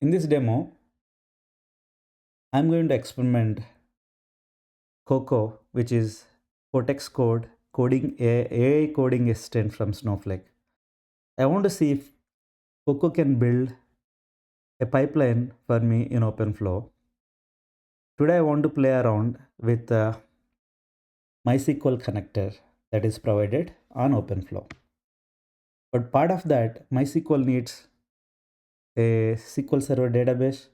In this demo, I'm going to experiment Coco, which is cortex code coding AI coding assistant from Snowflake. I want to see if Coco can build a pipeline for me in Openflow. Today I want to play around with the MySQL connector that is provided on Openflow. But part of that, MySQL needs a SQL Server database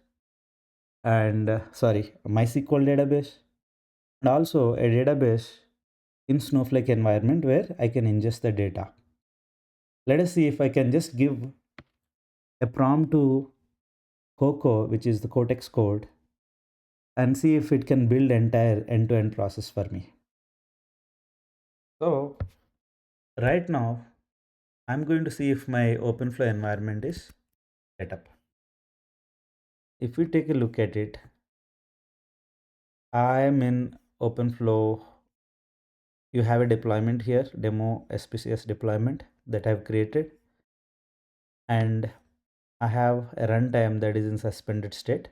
and MySQL database, and also a database in Snowflake environment where I can ingest the data. Let us see if I can just give a prompt to Coco, which is the Cortex code, and see if it can build entire end-to-end process for me. So right now, I'm going to see if my Openflow environment is set up. If we take a look at it, I am in Openflow. You have a deployment here, demo SPCS deployment that I've created, and I have a runtime that is in suspended state.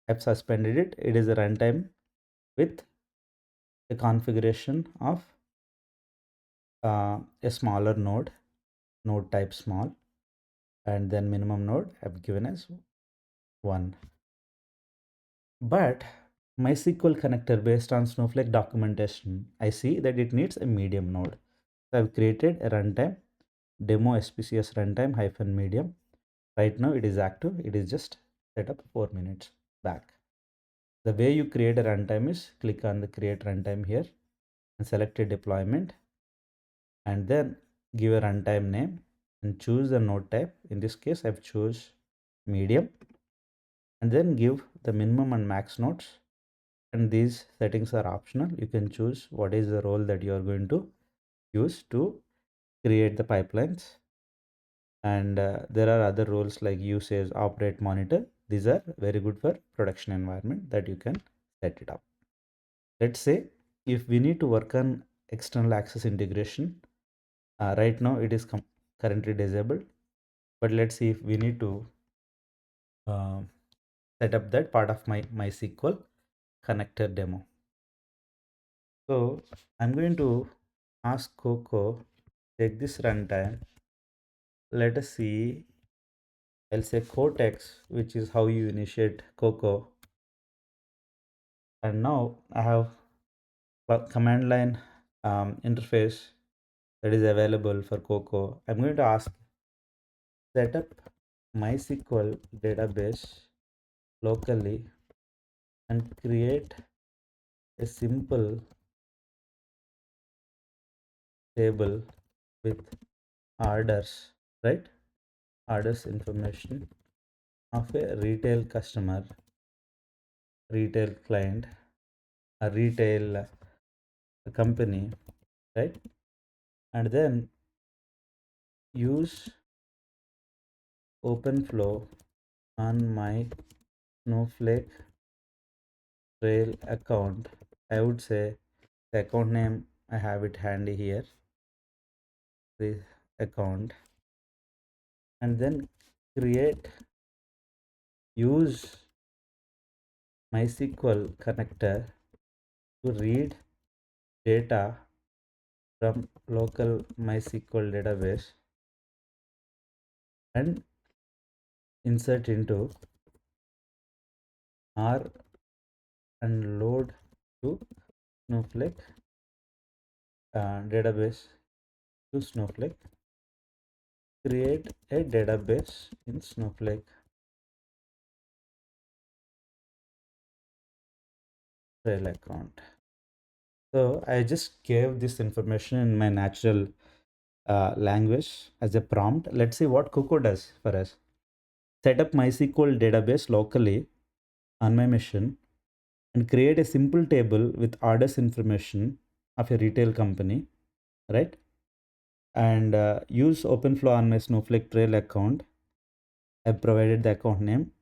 I've suspended it. It is a runtime with a configuration of a smaller node type small, and then minimum node I've given as 1. But MySQL connector based on Snowflake documentation, I see that it needs a medium node. So I've created a runtime demo SPCS runtime hyphen medium. Right now it is active. It is just set up 4 minutes back. The way you create a runtime is click on the create runtime here and select a deployment, and then give a runtime name and choose the node type. In this case, I've choose medium, and then give the minimum and max nodes. And these settings are optional. You can choose what is the role that you are going to use to create the pipelines. And there are other roles like usage, operate, monitor. These are very good for production environment that you can set it up. Let's say if we need to work on external access integration, right now it is currently disabled, but let's see if we need to uh, set up that part of my MySQL connector demo. So I'm going to ask Coco, take this runtime. Let us see. I'll say cortex, which is how you initiate Coco. And now I have a command line interface that is available for Coco. I'm going to ask set up MySQL database locally and create a simple table with orders, right? Orders information of a retail customer, retail client, a retail company, right? And then use Openflow on my Snowflake trail account. I would say the account name, I have it handy here, the account, and then create use MySQL connector to read data from local MySQL database and insert into R and load to Snowflake database to Snowflake. Create a database in Snowflake trail account. So I just gave this information in my natural language as a prompt. Let's see what Coco does for us. Set up MySQL database locally on my machine and create a simple table with orders information of a retail company, right? And use Openflow on my Snowflake trail account. I provided the account name.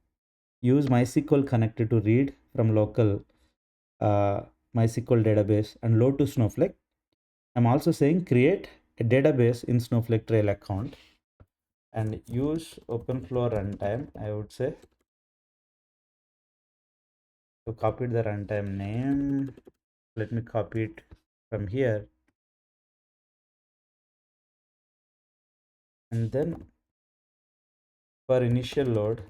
Use MySQL connector to read from local uh, MySQL database and load to Snowflake. I'm also saying create a database in Snowflake trail account and use Openflow runtime. I would say So copied the runtime name. Let me copy it from here, and then for initial load,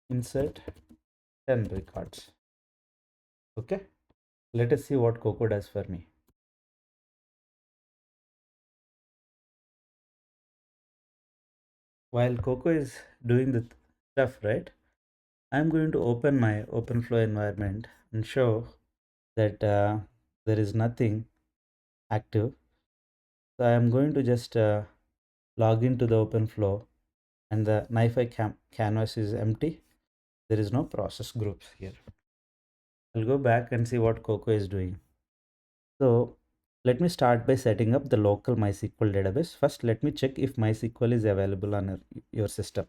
insert 10 records. Okay, let us see what Coco does for me. While Coco is doing the stuff, right, I'm going to open my OpenFlow environment and show that there is nothing active. So I'm going to just log into the OpenFlow, and the NiFi canvas is empty. There is no process groups here. I'll go back and see what Coco is doing. So let me start by setting up the local MySQL database. First, let me check if MySQL is available on your system.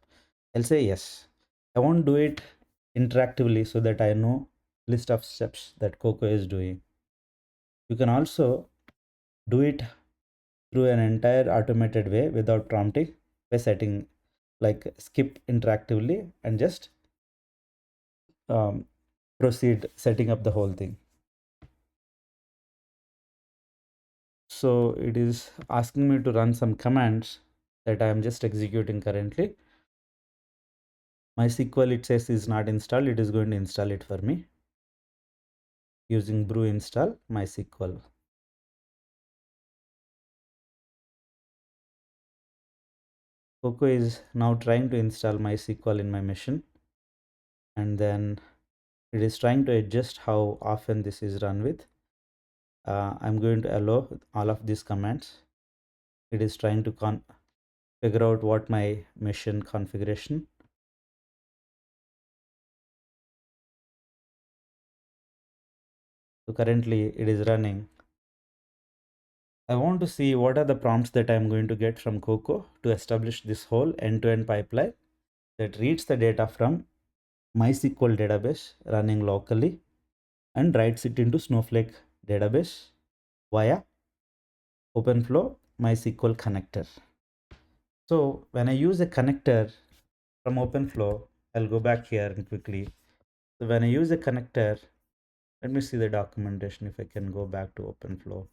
I'll say yes. I won't do it interactively so that I know list of steps that Coco is doing. You can also do it through an entire automated way without prompting by setting like skip interactively and just um, proceed setting up the whole thing. So it is asking me to run some commands that I am just executing currently. MySQL, it says, is not installed. It is going to install it for me using brew install MySQL. Coco is now trying to install MySQL in my machine, and then it is trying to adjust how often this is run with. I'm going to allow all of these commands. It is trying to figure out what my machine configuration. So currently it is running. I want to see what are the prompts that I'm going to get from Coco to establish this whole end-to-end pipeline that reads the data from MySQL database running locally and writes it into Snowflake database via Openflow MySQL connector. So when I use a connector from Openflow, I'll go back here and quickly. So when I use a connector, let me see the documentation if I can go back to Openflow.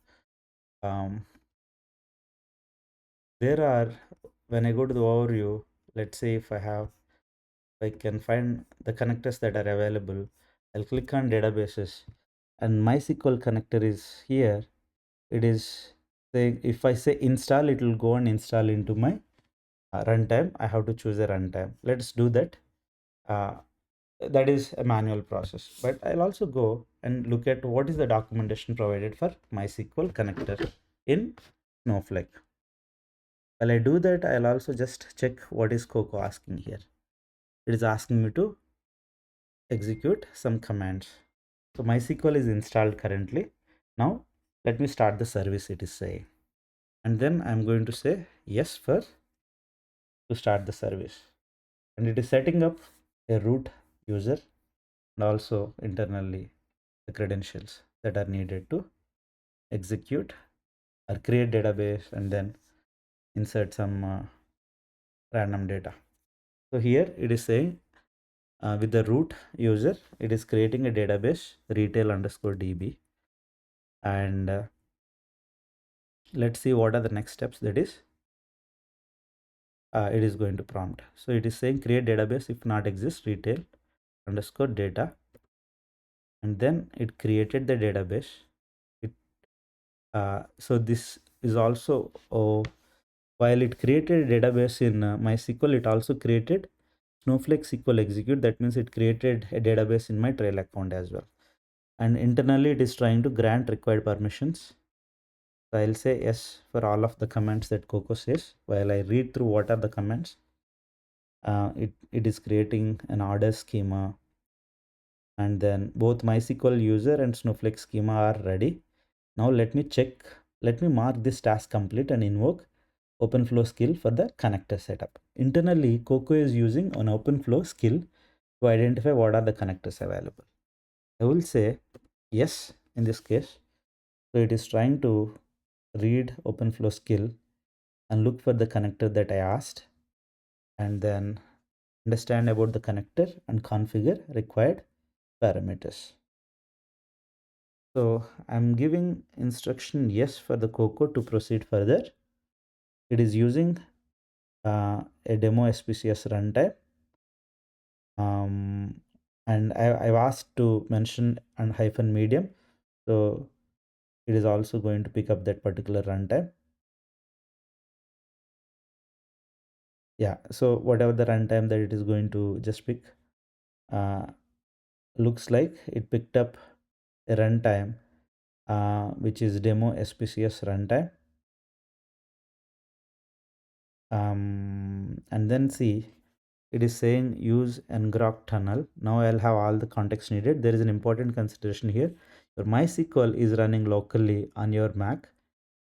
There are, when I go to the overview, let's say if I can find the connectors that are available, I'll click on databases and MySQL connector is here. It is saying if I say install, it will go and install into my runtime. I have to choose a runtime. Let's do that. Uh, that is a manual process, but I'll also go and look at what is the documentation provided for MySQL connector in Snowflake. While I do that, I'll also just check what is Coco asking here. It is asking me to execute some commands. So MySQL is installed currently. Now let me start the service, it is saying. And then I'm going to say yes for to start the service. And it is setting up a root user and also internally the credentials that are needed to execute or create database and then insert some random data. So here it is saying with the root user, it is creating a database retail underscore DB. And let's see what are the next steps that is it is going to prompt. So it is saying create database if not exists retail underscore data, and then it created the database. It so this is also while it created a database in MySQL, it also created Snowflake SQL execute. That means it created a database in my trail account as well. And internally, it is trying to grant required permissions. So I'll say yes for all of the commands that Coco says. While I read through what are the commands, it is creating an order schema, and then both MySQL user and Snowflake schema are ready. Now let me mark this task complete and invoke OpenFlow skill for the connector setup. Internally, Coco is using an OpenFlow skill to identify what are the connectors available. I will say yes in this case. So it is trying to read OpenFlow skill and look for the connector that I asked, and then understand about the connector and configure required parameters. So I'm giving instruction yes for the coco to proceed further. It is using a demo SPCS runtime. And I've asked to mention and hyphen medium. So it is also going to pick up that particular runtime. Yeah, so whatever the runtime that it is going to just pick, looks like it picked up a runtime which is demo SPCS runtime. And then see, it is saying use ngrok tunnel. Now I'll have all the context needed. There is an important consideration here. Your MySQL is running locally on your Mac,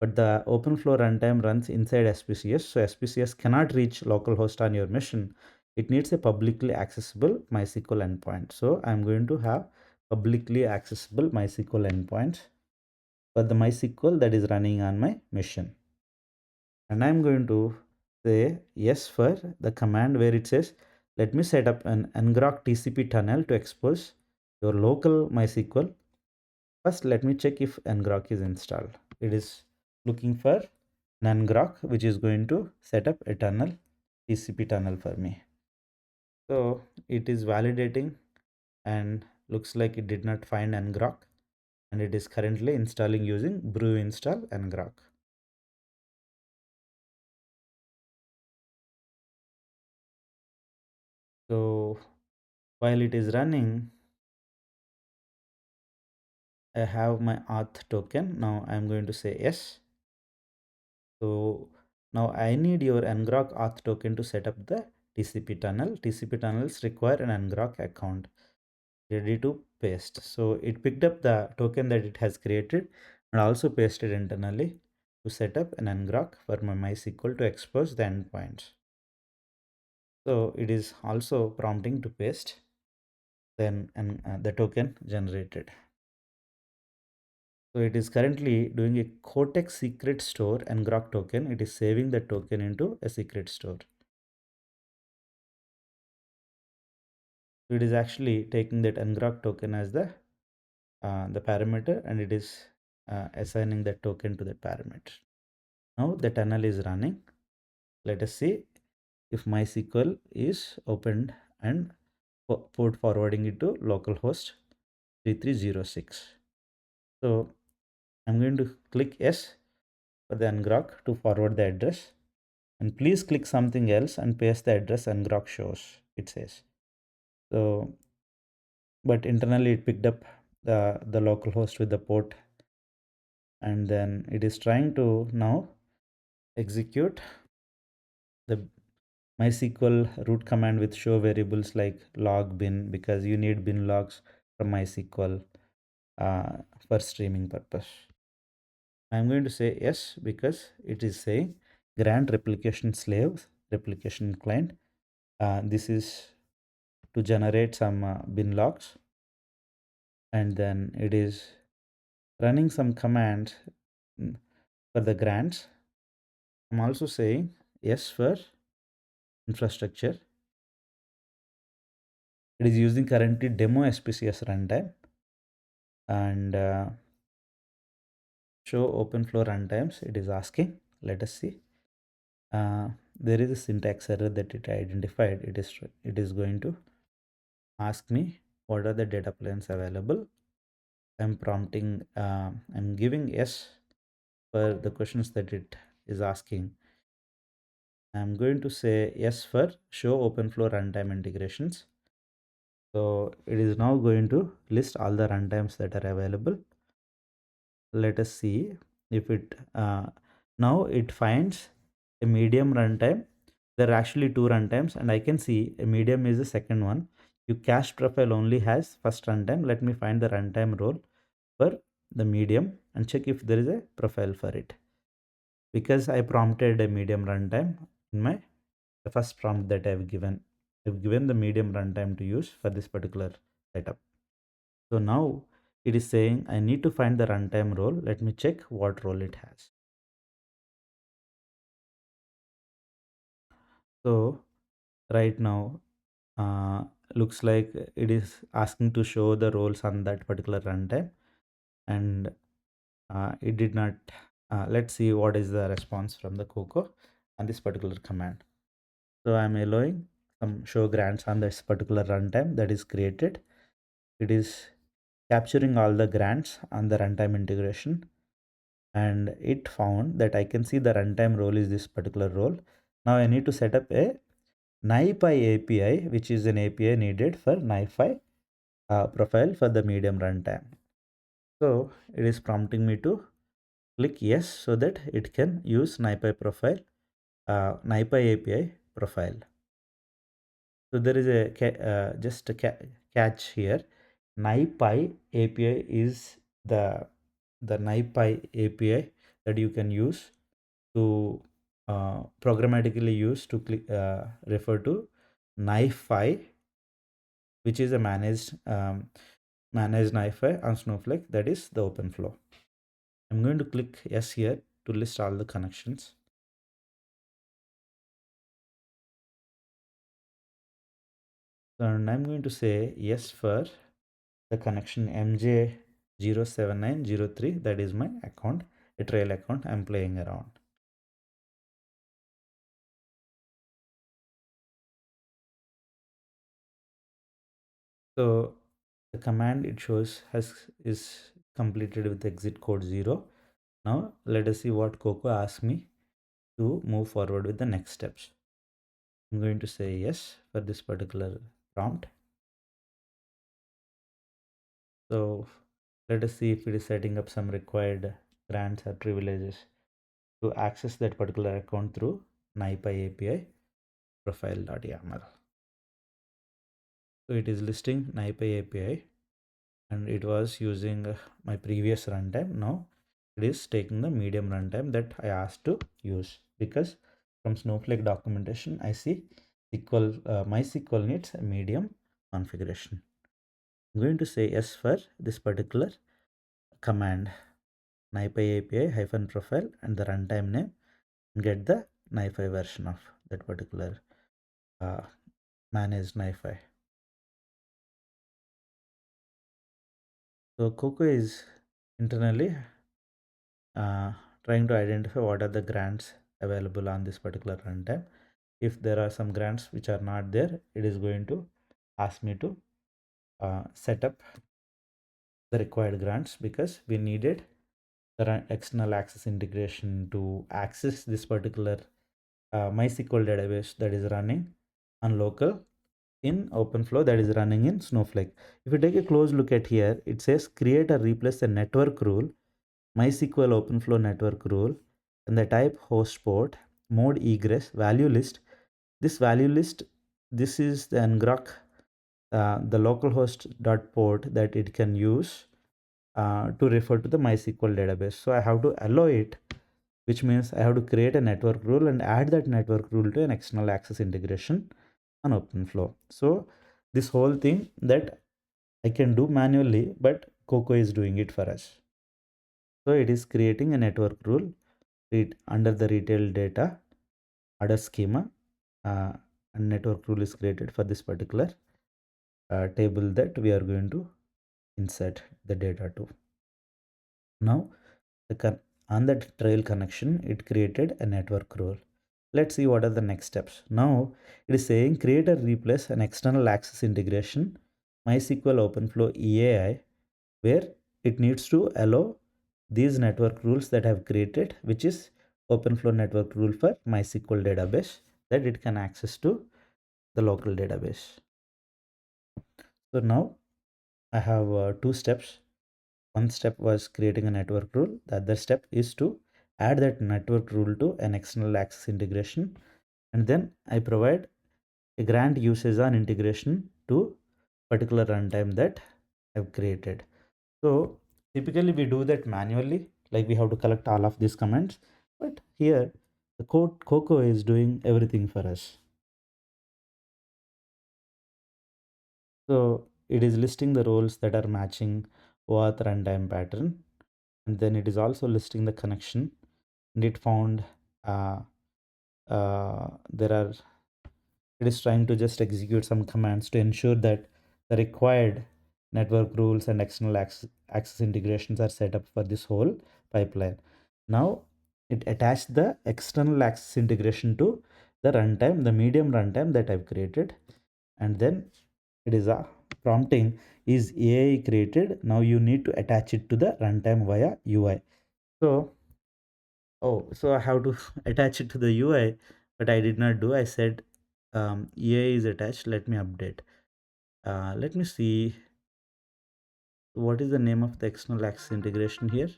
but the Openflow runtime runs inside SPCS. So SPCS cannot reach localhost on your machine. It needs a publicly accessible MySQL endpoint. So I'm going to have publicly accessible MySQL endpoints for the MySQL that is running on my machine. And I'm going to say yes for the command where it says, let me set up an ngrok TCP tunnel to expose your local MySQL. First, let me check if ngrok is installed. It is looking for an ngrok, which is going to set up a tunnel, TCP tunnel for me. So it is validating and looks like it did not find ngrok, and it is currently installing using brew install ngrok. So while it is running, I have my auth token. Now I'm going to say yes. So now I need your ngrok auth token to set up the TCP tunnel. TCP tunnels require an ngrok account. Ready to paste. So it picked up the token that it has created and also pasted internally to set up an ngrok for my MySQL to expose the endpoints. So it is also prompting to paste then the token generated. So it is currently doing a cortex secret store and grok token. It is saving the token into a secret store. So it is actually taking that ngrok token as the parameter, and it is assigning that token to that parameter. Now the tunnel is running. Let us see if MySQL is opened and port forwarding it to localhost 3306. So I'm going to click yes for the ngrok to forward the address, and please click something else and paste the address ngrok shows, it says. So but internally it picked up the localhost with the port, and then it is trying to now execute the MySQL root command with show variables like log bin, because you need bin logs from MySQL for streaming purpose. I'm going to say yes because it is saying grant replication slave replication client. This is to generate some bin logs, and then it is running some commands for the grants. I'm also saying yes for infrastructure. It is using currently demo SPCS runtime, and show Openflow runtimes. It is asking. Let us see. There is a syntax error that it identified. It is going to ask me what are the data planes available. I'm prompting. I'm giving yes for the questions that it is asking. I'm going to say yes for show Openflow runtime integrations. So it is now going to list all the runtimes that are available. Let us see if it now it finds a medium runtime. There are actually two runtimes, and I can see a medium is the second one. Your cache profile only has first runtime. Let me find the runtime role for the medium and check if there is a profile for it, because I prompted a medium runtime in my the first prompt that I've given. I've given the medium runtime to use for this particular setup. So now it is saying I need to find the runtime role. Let me check what role it has. So right now uh, looks like it is asking to show the roles on that particular runtime, and it did not. Let's see what is the response from the coco on this particular command. So I'm allowing some show grants on this particular runtime that is created. It is capturing all the grants on the runtime integration, and it found that I can see the runtime role is this particular role. Now I need to set up a NiPy API, which is an API needed for NiFi profile for the medium runtime. So it is prompting me to click yes so that it can use NiPy profile, NiPy API profile. So there is a just a catch here. NiPy API is the NiPy API that you can use to programmatically use to refer to NiFi, which is a managed NiFi on Snowflake, that is the Openflow. I'm going to click yes here to list all the connections. And I'm going to say yes for the connection MJ07903. That is my account, a trail account I'm playing around. So the command it shows is completed with exit code 0. Now let us see what Coco asks me to move forward with the next steps. I'm going to say yes for this particular prompt. So let us see if it is setting up some required grants or privileges to access that particular account through NiPy API profile.yaml. So it is listing NiPy API, and it was using my previous runtime. Now it is taking the medium runtime that I asked to use, because from Snowflake documentation I see MySQL needs a medium configuration. I'm going to say yes for this particular command, NiPy API hyphen profile and the runtime name, and get the NiFi version of that particular uh, managed NiFi. So Coco is internally trying to identify what are the grants available on this particular runtime. If there are some grants which are not there, it is going to ask me to set up the required grants, because we needed the external access integration to access this particular MySQL database that is running on local in Openflow, that is running in Snowflake. If you take a close look at here, it says create or replace a network rule, MySQL Openflow network rule, and the type host port, mode egress, value list. This value list, this is the ngrok, the localhost dot port that it can use to refer to the MySQL database. So I have to allow it, which means I have to create a network rule and add that network rule to an external access integration on Openflow. So this whole thing that I can do manually, but Coco is doing it for us. So it is creating a network rule under the retail data order schema, and network rule is created for this particular table that we are going to insert the data to. Now on that trail connection, it created a network rule. Let's see what are the next steps. Now it is saying create or replace an external access integration MySQL Openflow EAI, where it needs to allow these network rules that I have created, which is Openflow network rule for MySQL database that it can access to the local database. So now I have two steps. One step was creating a network rule. The other step is to add that network rule to an external access integration, and then I provide a grant usage on integration to particular runtime that I've created. So typically we do that manually, like we have to collect all of these commands, but here the code Coco is doing everything for us. So it is listing the roles that are matching OAuth runtime pattern, and then it is also listing the connection, and it found there are It is trying to just execute some commands to ensure that the required network rules and external access integrations are set up for this whole pipeline. Now it attached the external access integration to the runtime, the medium runtime that I've created, and then it is a prompting, is AI created? Now you need to attach it to the runtime via UI. So so I have to attach it to the UI, but I did not do. I said EA is attached. Let me update. Let me see what is the name of the external access integration here.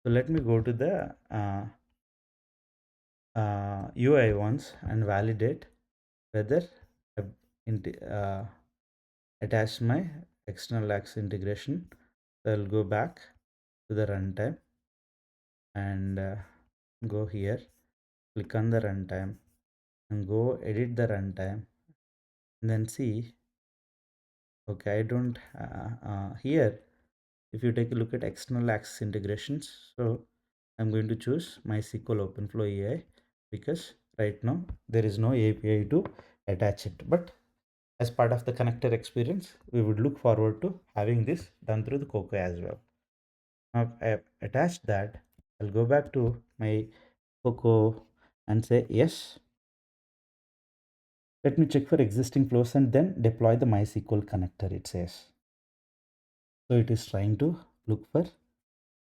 So let me go to the UI once and validate whether I've attached my external access integration. So I'll go back to the runtime and go here, click on the runtime and go edit the runtime, and then see. Okay, I don't here if you take a look at external access integrations, so I'm going to choose mysql openflow AI because right now there is no API to attach it, but as part of the connector experience we would look forward to having this done through the coco as well. Now I have attached that. I'll go back to my coco and say yes. Let me check for existing flows and then deploy the mysql connector, it says. So it is trying to look for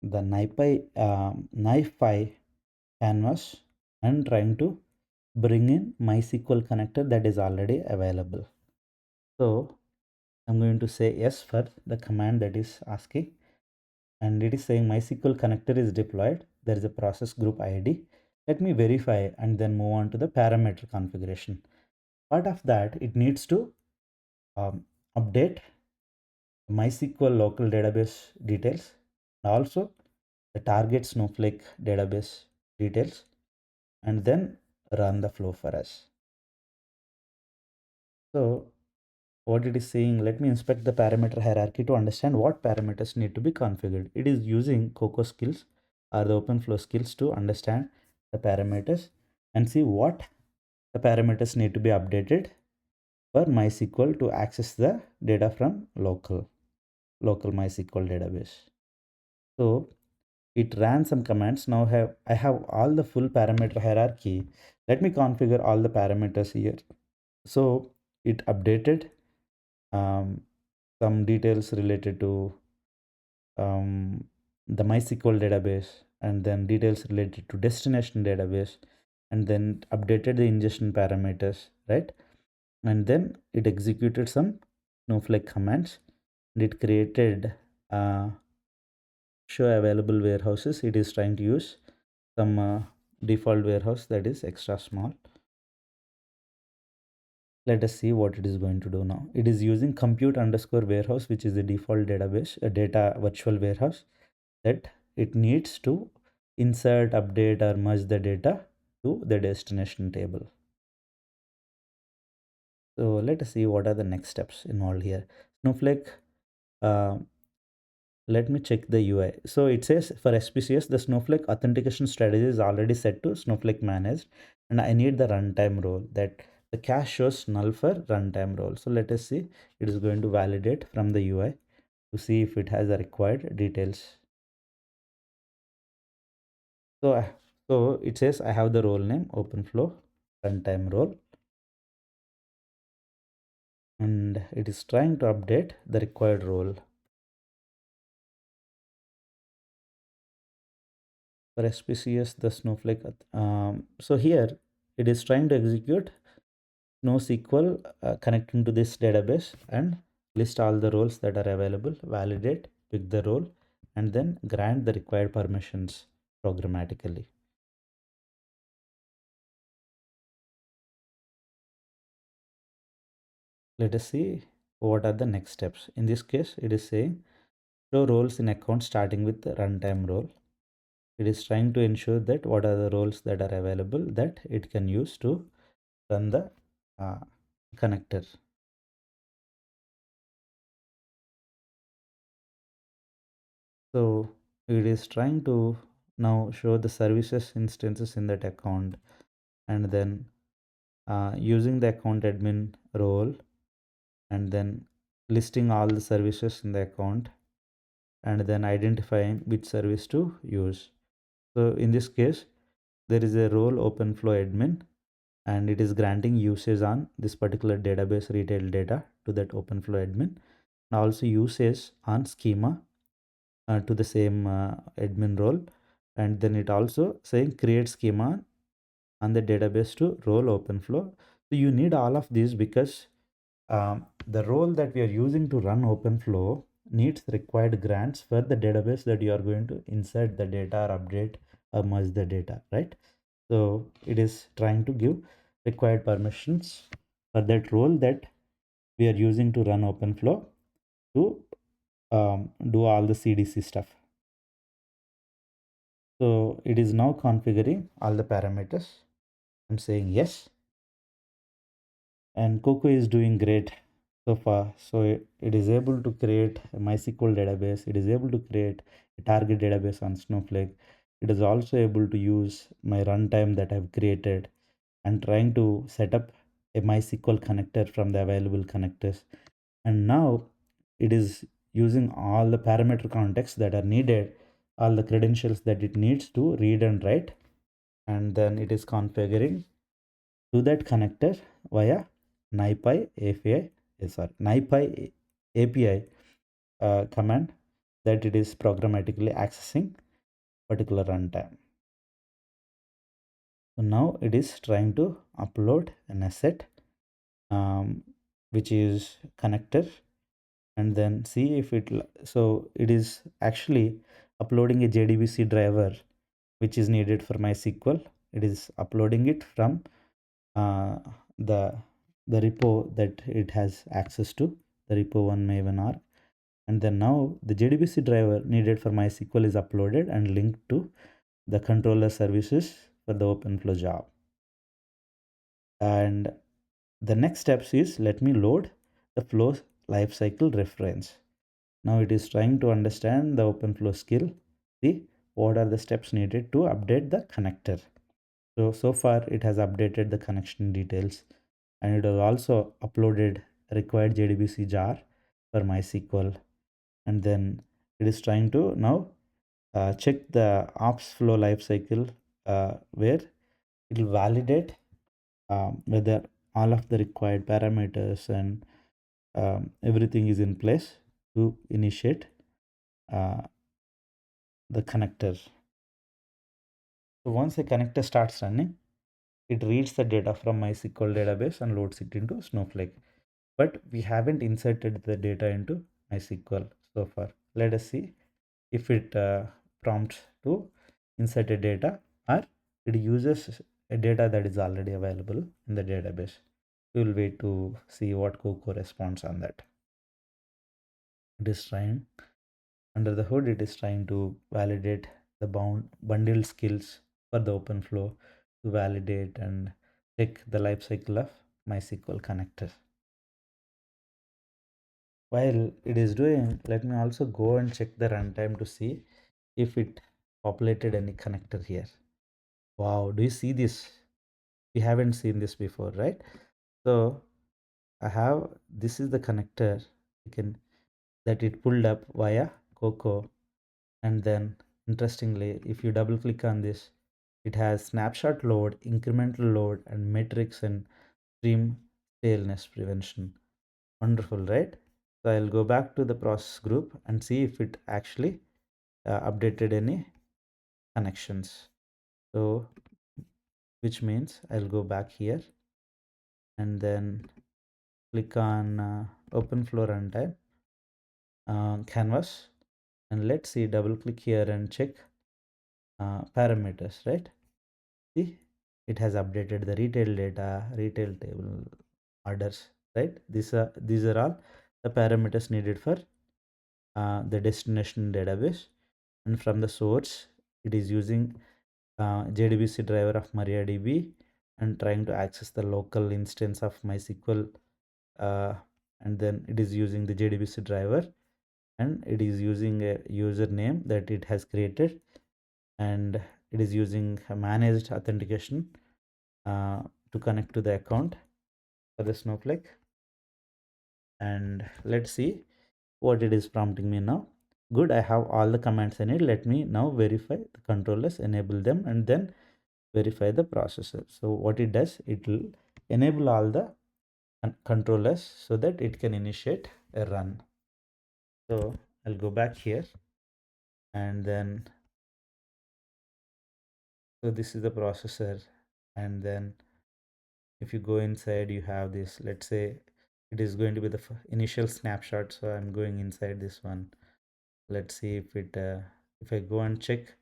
the NiFi canvas and trying to bring in MySQL connector that is already available. So I'm going to say yes for the command that is asking, and it is saying MySQL connector is deployed. There is a process group ID. Let me verify and then move on to the parameter configuration. Part of that, it needs to update MySQL local database details, also the target Snowflake database details, and then run the flow for us. So what it is saying, let me inspect the parameter hierarchy to understand what parameters need to be configured. It is using coco skills or the openflow skills to understand the parameters and see what the parameters need to be updated for MySQL to access the data from local MySQL database. So it ran some commands. Now I have all the full parameter hierarchy. Let me configure all the parameters here. So it updated um, some details related to the MySQL database, and then details related to destination database, and then updated the ingestion parameters, right? And then it executed some Snowflake commands, and it created show available warehouses. It is trying to use some default warehouse that is extra small. Let us see what it is going to do now. It is using compute underscore warehouse, which is the default database, a data virtual warehouse that it needs to insert, update, or merge the data to the destination table. So let us see what are the next steps involved here. Snowflake, uh, let me check the UI. So it says for SPCS, the Snowflake authentication strategy is already set to Snowflake managed, and I need the runtime role that the cache shows null for runtime role. So let us see, it is going to validate from the UI to see if it has the required details. So it says I have the role name openflow runtime role, and it is trying to update the required role for SPCS, the Snowflake. So here it is trying to execute NoSQL connecting to this database and list all the roles that are available, validate, pick the role, and then grant the required permissions programmatically. Let us see what are the next steps. In this case, it is saying show roles in account starting with the runtime role. It is trying to ensure that what are the roles that are available that it can use to run the uh, connector. So it is trying to now show the services instances in that account, and then using the account admin role, and then listing all the services in the account, and then identifying which service to use. So in this case, there is a role openflow admin, and it is granting usage on this particular database retail data to that openflow admin, and also usage on schema to the same admin role, and then it also saying create schema on the database to role openflow. So you need all of these because the role that we are using to run openflow needs required grants for the database that you are going to insert the data or update or merge the data, right? So it is trying to give required permissions for that role that we are using to run openflow to do all the cdc stuff. So it is now configuring all the parameters. I'm saying yes, and Coco is doing great so far. So it is able to create a MySQL database. It is able to create a target database on Snowflake. It is also able to use my runtime that I've created and trying to set up a MySQL connector from the available connectors. And now it is using all the parameter contexts that are needed, all the credentials that it needs to read and write, and then it is configuring to that connector via NiPy API, NiPy API command that it is programmatically accessing particular runtime. So now it is trying to upload an asset which is connector, and then see if it, so it is actually uploading a JDBC driver which is needed for MySQL. It is uploading it from uh, the the repo that it has access to, the repo one maven arc, and then now the JDBC driver needed for MySQL is uploaded and linked to the controller services for the OpenFlow job. And the next steps is, let me load the flow lifecycle reference. Now it is trying to understand the OpenFlow skill. See what are the steps needed to update the connector. So far it has updated the connection details, and it has also uploaded required JDBC jar for MySQL, and then it is trying to now check the ops flow lifecycle where it will validate whether all of the required parameters and everything is in place to initiate uh, the connector. So once the connector starts running, it reads the data from MySQL database and loads it into Snowflake. But we haven't inserted the data into MySQL so far. Let us see if it prompts to insert a data, or it uses a data that is already available in the database. We will wait to see what Coco responds on that. It is trying, under the hood, it is trying to validate the bundled skills for the OpenFlow to validate and check the life cycle of MySQL connector. While it is doing, let me also go and check the runtime to see if it populated any connector here. Wow, do you see this? We haven't seen this before, right? So I have, this is the connector you can, that it pulled up via Coco, and then interestingly, if you double click on this, it has snapshot load, incremental load, and metrics and stream staleness prevention. Wonderful, right? So I'll go back to the process group and see if it actually updated any connections. So which means I'll go back here and then click on OpenFlow runtime canvas, and let's see, double click here and check parameters, right? See, it has updated the retail data, retail table orders, right? These are all the parameters needed for the destination database, and from the source it is using JDBC driver of MariaDB and trying to access the local instance of MySQL, and then it is using the JDBC driver and it is using a username that it has created, and it is using a managed authentication uh, to connect to the account for the Snowflake. And let's see what it is prompting me now. Good, I have all the commands I need. Let me now verify the controllers, enable them, and then verify the processor. So what it does, it will enable all the controllers so that it can initiate a run. So I'll go back here, and then so this is the processor, and then if you go inside, you have this. Let's say it is going to be the initial snapshot, so I'm going inside this one. Let's see if it if I go and check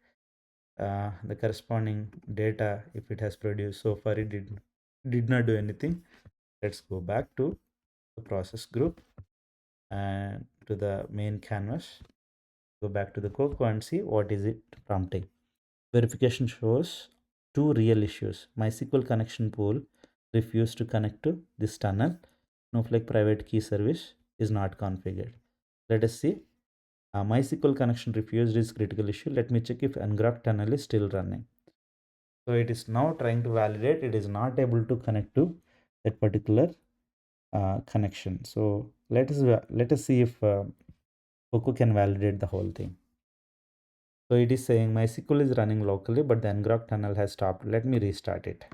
the corresponding data, if it has produced. So far it did not do anything. Let's go back to the process group and to the main canvas. Go back to the coco and see what is it prompting. Verification shows two real issues. MySQL connection pool refused to connect to this tunnel. Snowflake private key service is not configured. Let us see. MySQL connection refused is critical issue. Let me check if ngrok tunnel is still running. So it is now trying to validate. It is not able to connect to that particular connection. So let us see if Coco can validate the whole thing. So it is saying MySQL is running locally, but the ngrok tunnel has stopped. Let me restart it.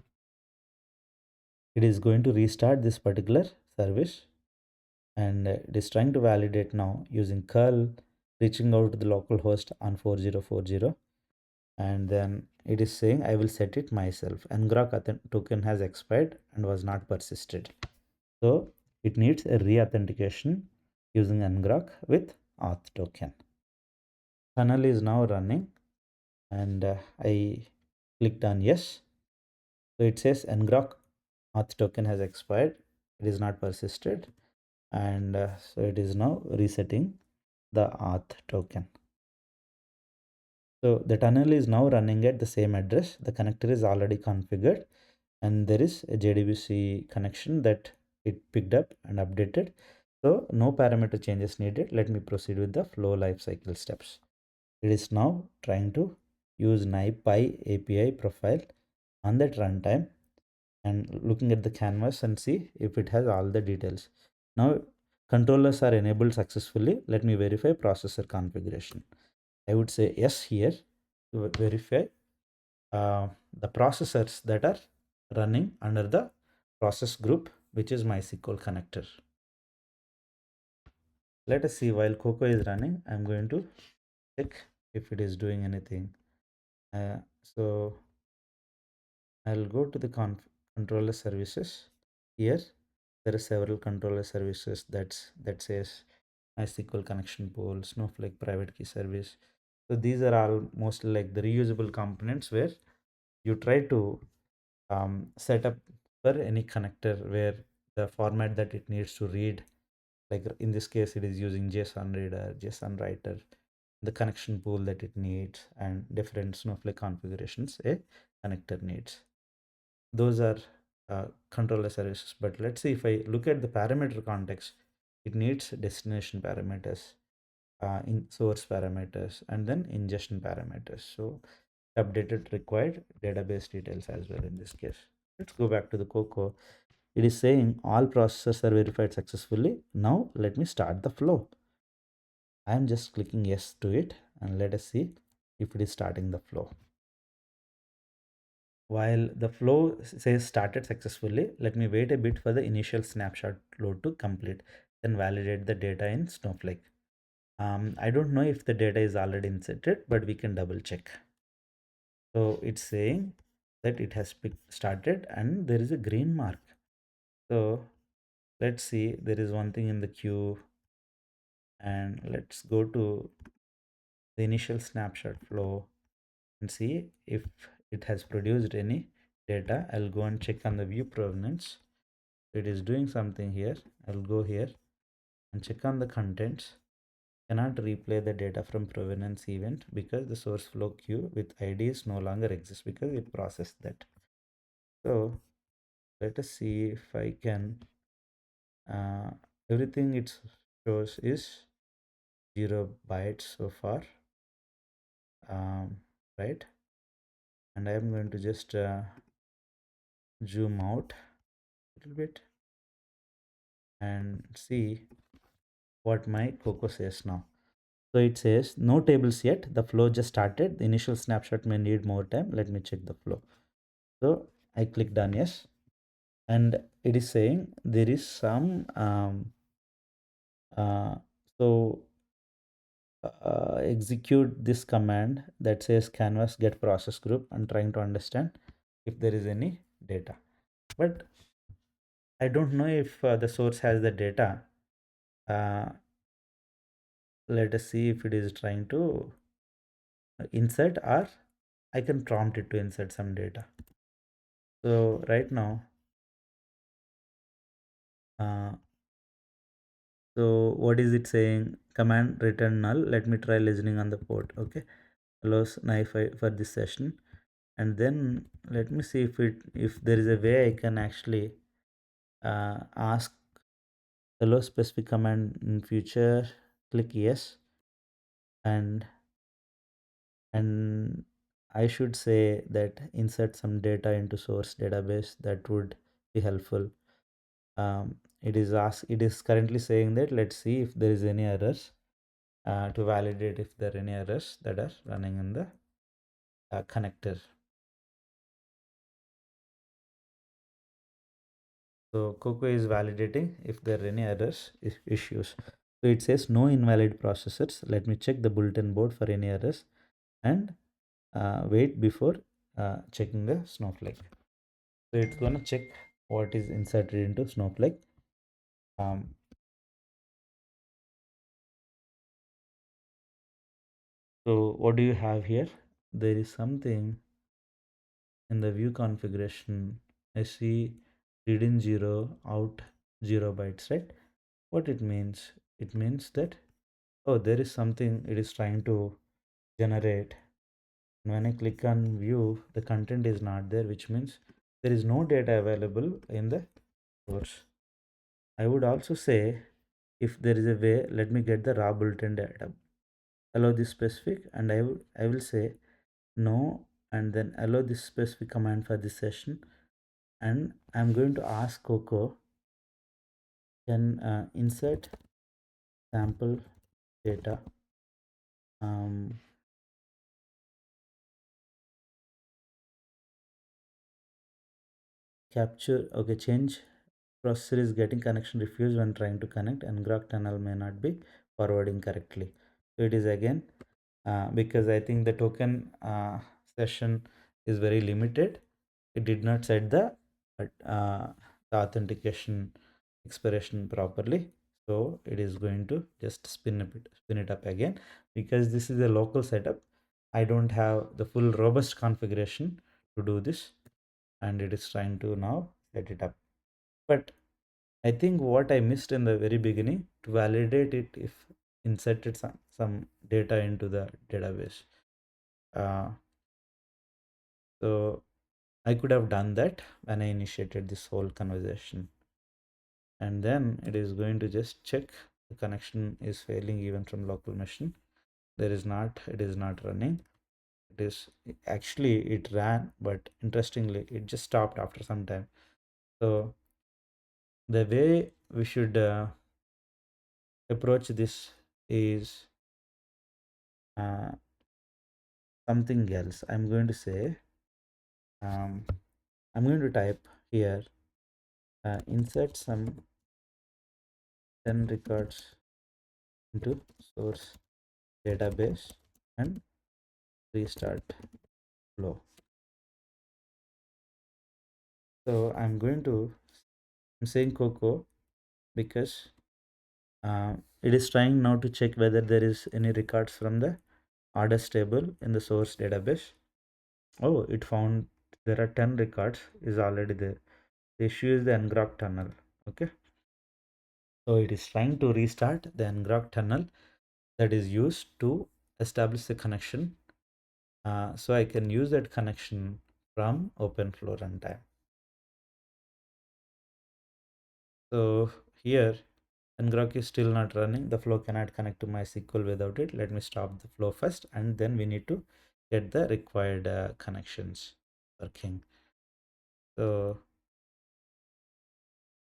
It is going to restart this particular service, and it is trying to validate now using curl, reaching out to the local host on 4040, and then it is saying I will set it myself. Ngrok token has expired and was not persisted. So it needs a re-authentication using ngrok with auth token. Tunnel is now running, and I clicked on yes. So it says ngrok auth token has expired. It is not persisted, and so it is now resetting the auth token. So the tunnel is now running at the same address. The connector is already configured, and there is a JDBC connection that it picked up and updated. So no parameter changes needed. Let me proceed with the flow lifecycle steps. It is now trying to use NiPy API profile on that runtime and looking at the canvas and see if it has all the details. Now controllers are enabled successfully. Let me verify processor configuration. I would say yes here to verify the processors that are running under the process group, which is MySQL connector. Let us see. While Coco is running, I'm going to check if it is doing anything. So I'll go to the controller services. Here there are several controller services that says MySQL connection pool, Snowflake private key service. So these are all mostly like the reusable components where you try to set up for any connector where the format that it needs to read, like in this case it is using JSON reader, JSON writer, the connection pool that it needs, and different Snowflake configurations a connector needs. Those are controller services. But let's see, if I look at the parameter context, it needs destination parameters, in source parameters, and then ingestion parameters. So updated required database details as well in this case. Let's go back to the coco. It is saying all processors are verified successfully. Now let me start the flow. I am just clicking yes to it, and let us see if it is starting the flow. While the flow says started successfully, let me wait a bit for the initial snapshot load to complete, then validate the data in Snowflake. I don't know if the data is already inserted, but we can double check. So it's saying that it has started and there is a green mark. So let's see, there is one thing in the queue, and let's go to the initial snapshot flow and see if it has produced any data. I'll go and check on the view provenance. It is doing something here. I'll go here and check on the contents. Cannot replay the data from provenance event because the source flow queue with IDs no longer exists because it processed that. So let us see if I can everything it shows is 0 bytes so far, right? And I am going to just zoom out a little bit and see what my coco says now. So it says no tables yet, the flow just started, the initial snapshot may need more time, let me check the flow. So I clicked on yes, and it is saying there is some uh, so execute this command that says canvas get process group and trying to understand if there is any data, but I don't know if the source has the data. uh, let us see if it is trying to insert, or I can prompt it to insert some data. So right now uh, so what is it saying? Command return null. Let me try listening on the port. Okay, allows knife for this session, and then let me see if there is a way I can actually ask hello specific command in future. Click yes, and and I should say that insert some data into source database. That would be helpful. It is currently saying that let's see if there is any errors, to validate if there are any errors that are running in the connector. So Coco is validating if there are any errors issues. So it says no invalid processors. Let me check the bulletin board for any errors and wait before checking the Snowflake. So it's gonna check what is inserted into Snowflake. Um, so what do you have here? There is something in the view configuration. I see read in 0, out 0 bytes, right? What it means? It means that, oh, there is something it is trying to generate. When I click on view, the content is not there, which means there is no data available in the source. I would also say, if there is a way, let me get the raw bulletin data. Allow this specific, and I will say no, and then allow this specific command for this session, and I'm going to ask Coco can insert sample data, um, capture, okay, change processor is getting connection refused when trying to connect, and grok tunnel may not be forwarding correctly. So it is again because I think the token session is very limited. It did not set the authentication expiration properly, so it is going to just spin it up again, because this is a local setup. I don't have the full robust configuration to do this, and it is trying to now set it up. But I think what I missed in the very beginning to validate it, if inserted some data into the database. Uh, so I could have done that when I initiated this whole conversation. And then it is going to just check the connection is failing even from local machine. There is not, it is not running. It is actually, it ran, but interestingly, it just stopped after some time. So the way we should approach this is uh, something else. I'm going to say, um, I'm going to type here, insert some 10 records into source database and restart flow. So I'm saying Coco because it is trying now to check whether there is any records from the orders table in the source database. Oh, it found there are 10 records is already there. The issue is the ngrok tunnel. Okay. So it is trying to restart the ngrok tunnel that is used to establish the connection. So I can use that connection from Openflow runtime. So here and Grok is still not running. The flow cannot connect to MySQL without it. Let me stop the flow first, and then we need to get the required connections working. So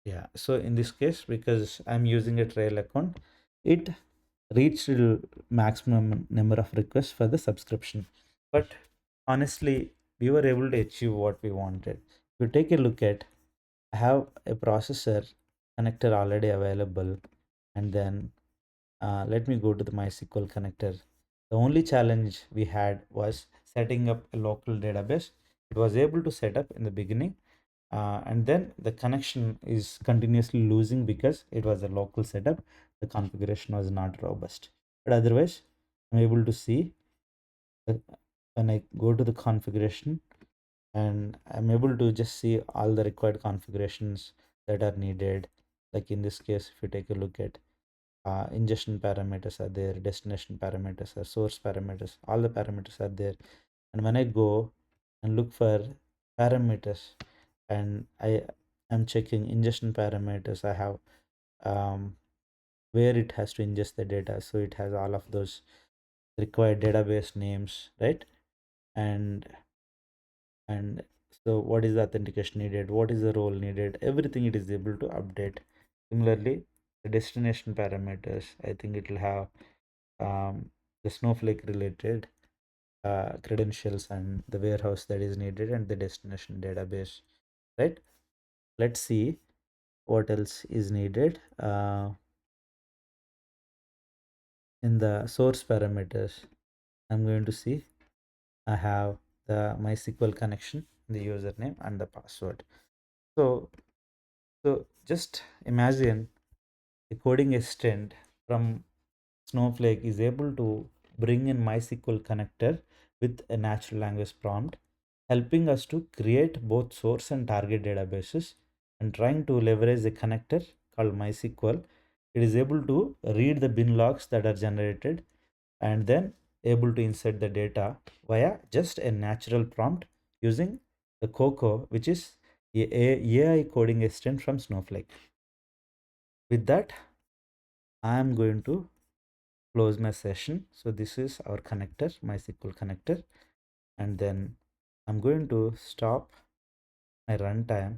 yeah, so in this case, because I'm using a trail account, it reached maximum number of requests for the subscription. But honestly, we were able to achieve what we wanted. If you take a look at, I have a processor connector already available, and then let me go to the MySQL connector. The only challenge we had was setting up a local database. It was able to set up in the beginning, and then the connection is continuously losing because it was a local setup. The configuration was not robust, but otherwise I'm able to see that when I go to the configuration, and I'm able to just see all the required configurations that are needed. Like in this case, if you take a look at ingestion parameters are there, destination parameters are, source parameters, all the parameters are there. And when I go and look for parameters, and I am checking ingestion parameters, I have where it has to ingest the data, so it has all of those required database names, right? And and so what is the authentication needed, what is the role needed, everything it is able to update. Similarly, the destination parameters, I think it will have the Snowflake related credentials and the warehouse that is needed and the destination database, right? Let's see what else is needed. In the source parameters, I'm going to see I have the MySQL connection, the username and the password. So so just imagine a coding assistant from Snowflake is able to bring in MySQL connector with a natural language prompt, helping us to create both source and target databases, and trying to leverage a connector called MySQL. It is able to read the bin logs that are generated and then able to insert the data via just a natural prompt using the Coco, which is AI coding assistant from Snowflake. With that, I am going to close my session. So this is our connector, MySQL connector, and then I'm going to stop my runtime.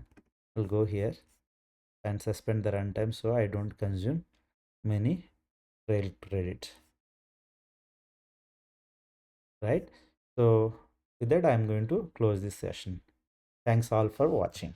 I'll go here and suspend the runtime so I don't consume many trail credits, right? So with that, I'm going to close this session. Thanks all for watching.